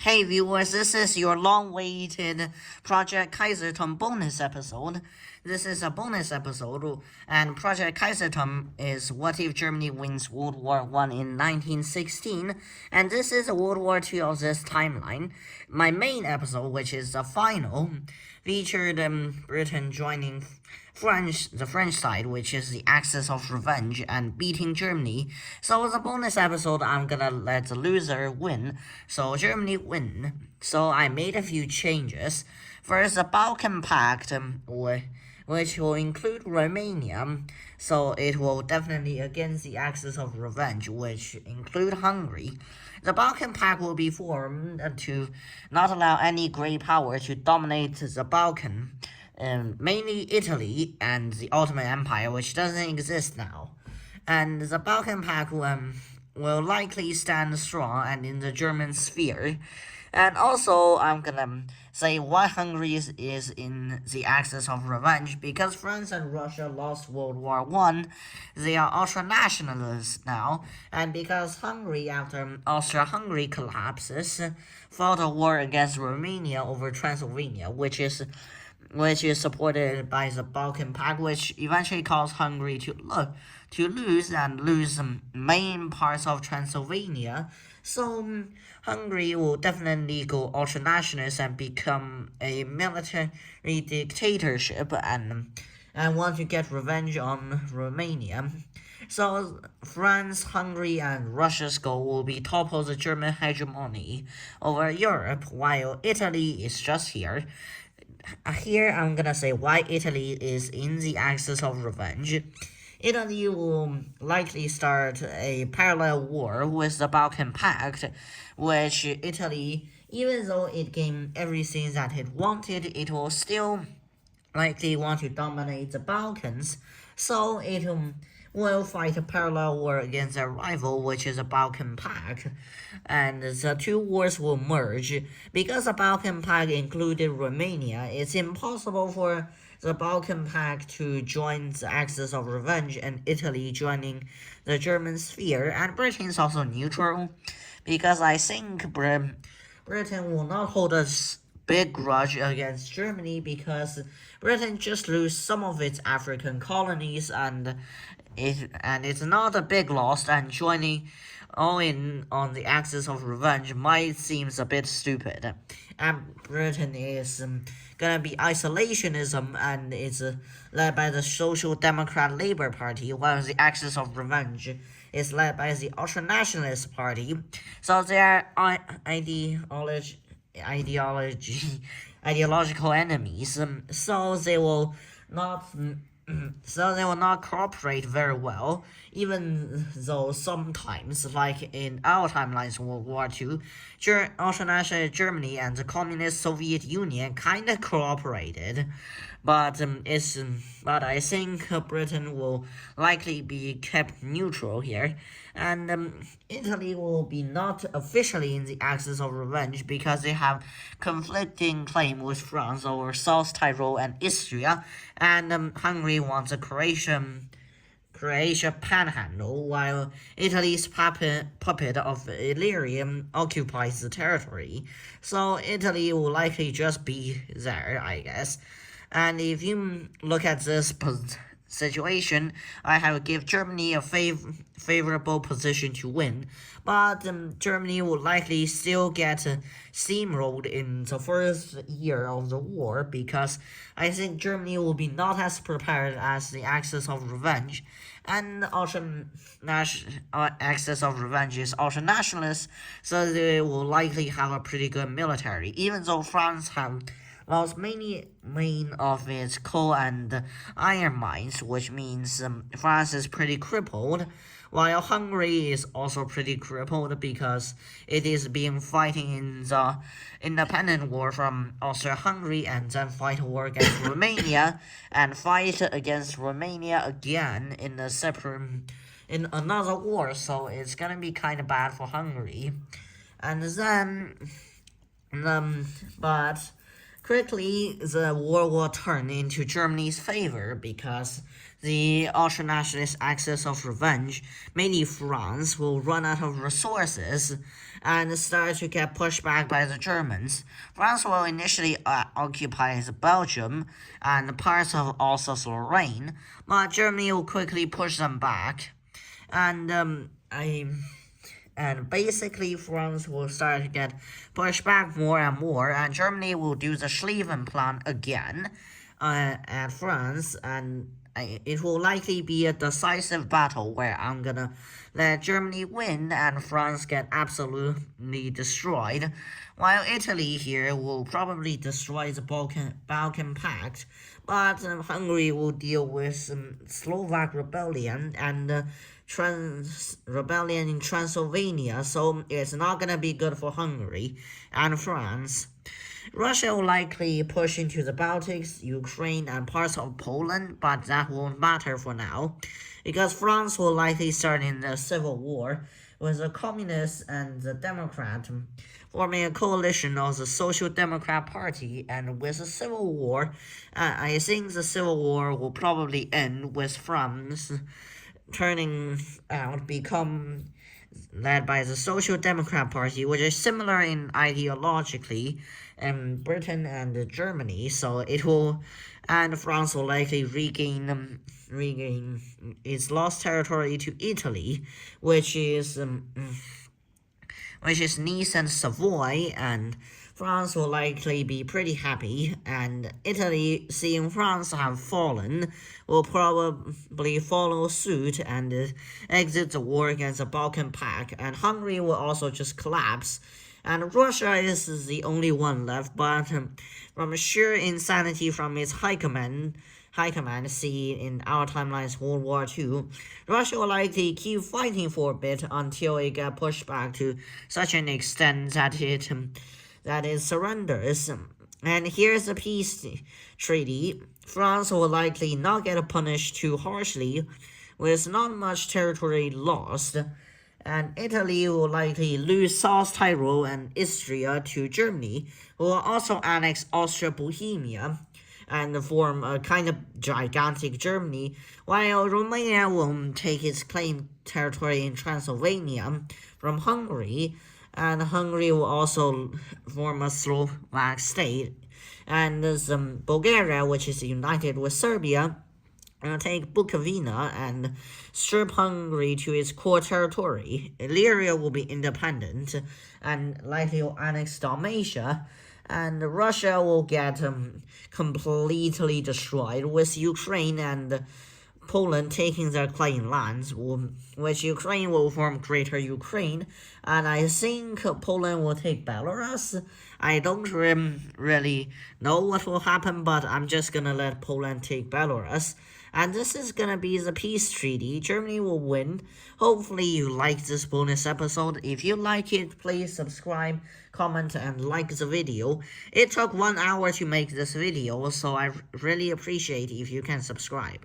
Hey viewers, this is your long-awaited Project Kaisertum bonus episode. This is a bonus episode, and Project Kaisertum is what if Germany wins World War I in 1916, and this is a World War II of this timeline. My main episode, which is the final, featured Britain joining the French side, which is the Axis of Revenge, and beating Germany. So as a bonus episode, I'm gonna let the loser win. So Germany win. So I made a few changes. First, the Balkan Pact, which will include Romania. So it will definitely against the Axis of Revenge, which include Hungary. The Balkan Pact will be formed to not allow any great power to dominate the Balkan. Mainly Italy and the Ottoman Empire, which doesn't exist now. And the Balkan Pact will likely stand strong and in the German sphere. And also, I'm gonna say why Hungary is in the Axis of Revenge, because France and Russia lost World War I, they are ultra-nationalists now, and because Hungary, after Austria-Hungary collapses, fought a war against Romania over Transylvania, which is supported by the Balkan Pact, which eventually caused Hungary to lose main parts of Transylvania. So Hungary will definitely go ultra-nationalist and become a military dictatorship and want to get revenge on Romania. So France, Hungary, and Russia's goal will be topple the German hegemony over Europe, while Italy is just here. Here I'm gonna say why Italy is in the Axis of Revenge. Italy will likely start a parallel war with the Balkan Pact, which Italy, even though it gained everything that it wanted, it will still likely want to dominate the Balkans, so it will fight a parallel war against their rival, which is the Balkan Pact, and the two wars will merge. Because the Balkan Pact included Romania, it's impossible for the Balkan Pact to join the Axis of Revenge and Italy joining the German sphere, and Britain is also neutral, because I think Britain will not hold a big grudge against Germany, because Britain just lose some of its African colonies, and it's not a big loss, and joining all in on the Axis of Revenge might seem a bit stupid. And Britain is gonna be isolationism, and it's led by the Social Democrat Labour Party, while the Axis of Revenge is led by the Ultra-Nationalist Party. So their ideological enemies. So they will not cooperate very well, even though sometimes, like in our timelines of World War II, ultranational Germany and the Communist Soviet Union kind of cooperated, but I think Britain will likely be kept neutral here, and Italy will be not officially in the Axis of Revenge because they have conflicting claim with France over South Tyrol and Istria, and Hungary wants a Croatia panhandle, while Italy's puppet of Illyrium occupies the territory. So Italy will likely just be there, I guess. And if you look at this situation, I have give Germany a favorable position to win, but Germany will likely still get steamrolled in the first year of the war, because I think Germany will be not as prepared as the Axis of Revenge, and Axis of Revenge is ultra-nationalist, so they will likely have a pretty good military, even though France have lost main of its coal and iron mines, which means France is pretty crippled, while Hungary is also pretty crippled because it is being fighting in the independent war from Austria-Hungary, and then fight a war against Romania, and fight against Romania again in another war, so it's gonna be kind of bad for Hungary. And then but Quickly, the war will turn into Germany's favor because the ultranationalist axis of revenge, mainly France, will run out of resources and start to get pushed back by the Germans. France will initially occupy Belgium and parts of Alsace-Lorraine, but Germany will quickly push them back. And basically France will start to get pushed back more and more, and Germany will do the Schlieffen Plan again at France, and it will likely be a decisive battle where I'm gonna let Germany win and France get absolutely destroyed, while Italy here will probably destroy the Balkan Pact, but Hungary will deal with Slovak rebellion and rebellion in Transylvania, so it's not gonna be good for Hungary and France. Russia will likely push into the Baltics, Ukraine, and parts of Poland, but that won't matter for now, because France will likely start in the civil war with the Communists and the Democrat forming a coalition of the Social Democrat Party, and with a civil war, I think the civil war will probably end with France turning out become led by the Social Democrat Party, which is similar in ideologically in Britain and Germany, so it will, and France will likely regain its lost territory to Italy, which is Nice and Savoy, and France will likely be pretty happy, and Italy, seeing France have fallen, will probably follow suit and exit the war against the Balkan Pact, and Hungary will also just collapse, and Russia is the only one left, but from sheer insanity from its high command, see in our timelines World War II, Russia will likely keep fighting for a bit until it gets pushed back to such an extent that it surrenders. And here's the peace treaty. France will likely not get punished too harshly, with not much territory lost, and Italy will likely lose South Tyrol and Istria to Germany, who will also annex Austria-Bohemia and form a kind of gigantic Germany, while Romania will take its claimed territory in Transylvania from Hungary, and Hungary will also form a Slovak state, and Bulgaria, which is united with Serbia, take Bukovina and strip Hungary to its core territory. Illyria will be independent and likely will annex Dalmatia, and Russia will get completely destroyed, with Ukraine and Poland taking their claimed lands, which Ukraine will form Greater Ukraine, and I think Poland will take Belarus. I don't really know what will happen, but I'm just gonna let Poland take Belarus. And this is gonna be the peace treaty. Germany will win. Hopefully you like this bonus episode. If you like it, please subscribe, comment, and like the video. It took 1 hour to make this video, so I really appreciate if you can subscribe.